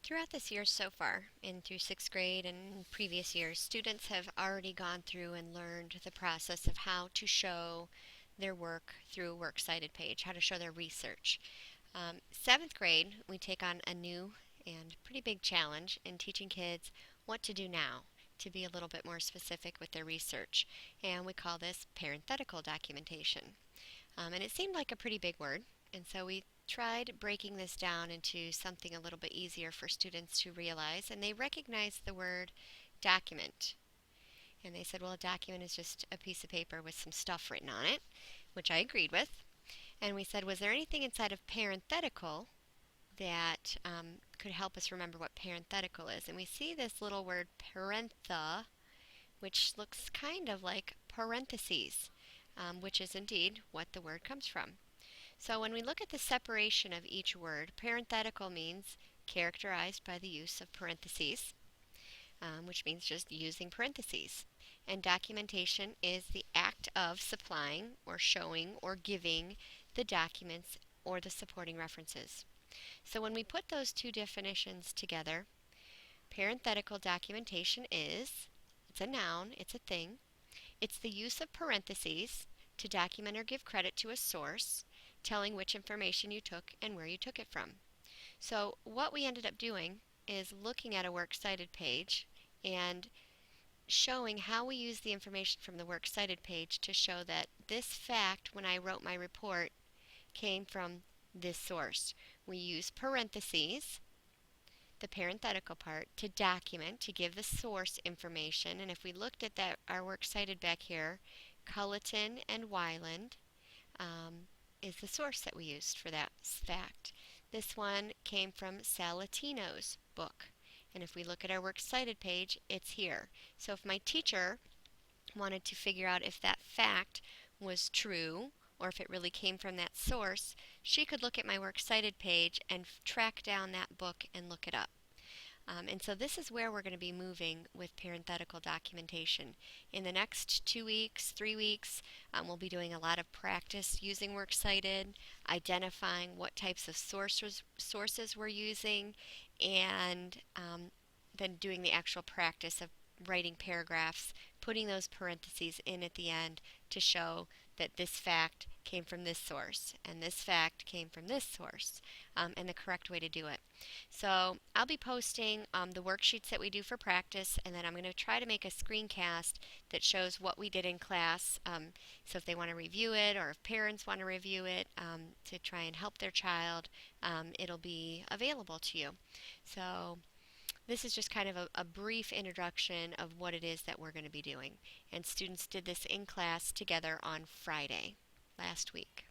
Throughout this year so far, and through sixth grade and previous years, students have already gone through and learned the process of how to show their work through a works cited page, how to show their research. Seventh grade, we take on a new and pretty big challenge in teaching kids what to do now to be a little bit more specific with their research. And we call this parenthetical documentation. And it seemed like a pretty big word, and so we tried breaking this down into something a little bit easier for students to realize, and they recognized the word document. And they said, well, a document is just a piece of paper with some stuff written on it, which I agreed with. And we said, was there anything inside of parenthetical that could help us remember what parenthetical is? And we see this little word parentha, which looks kind of like parentheses, which is indeed what the word comes from. So when we look at the separation of each word, parenthetical means characterized by the use of parentheses, which means just using parentheses. And documentation is the act of supplying or showing or giving the documents or the supporting references. So when we put those two definitions together, parenthetical documentation it's a noun, it's a thing. It's the use of parentheses to document or give credit to a source, telling which information you took and where you took it from. So what we ended up doing is looking at a works cited page and showing how we use the information from the works cited page to show that this fact, when I wrote my report, came from this source. We use parentheses, the parenthetical part, to document, to give the source information. And if we looked at that, our works cited back here, Culleton and Weiland is the source that we used for that fact. This one came from Salatino's book. And if we look at our works cited page, it's here. So if my teacher wanted to figure out if that fact was true or if it really came from that source, she could look at my works cited page and track down that book and look it up. And so this is where we're going to be moving with parenthetical documentation. In the next 2 weeks, 3 weeks, we'll be doing a lot of practice using works cited, identifying what types of sources we're using, and then doing the actual practice of writing paragraphs, putting those parentheses in at the end to show that this fact came from this source and this fact came from this source, and the correct way to do it. So I'll be posting the worksheets that we do for practice, and then I'm going to try to make a screencast that shows what we did in class, so if they want to review it or if parents want to review it to try and help their child, it'll be available to you. So this is just kind of a brief introduction of what it is that we're going to be doing. And students did this in class together on Friday last week.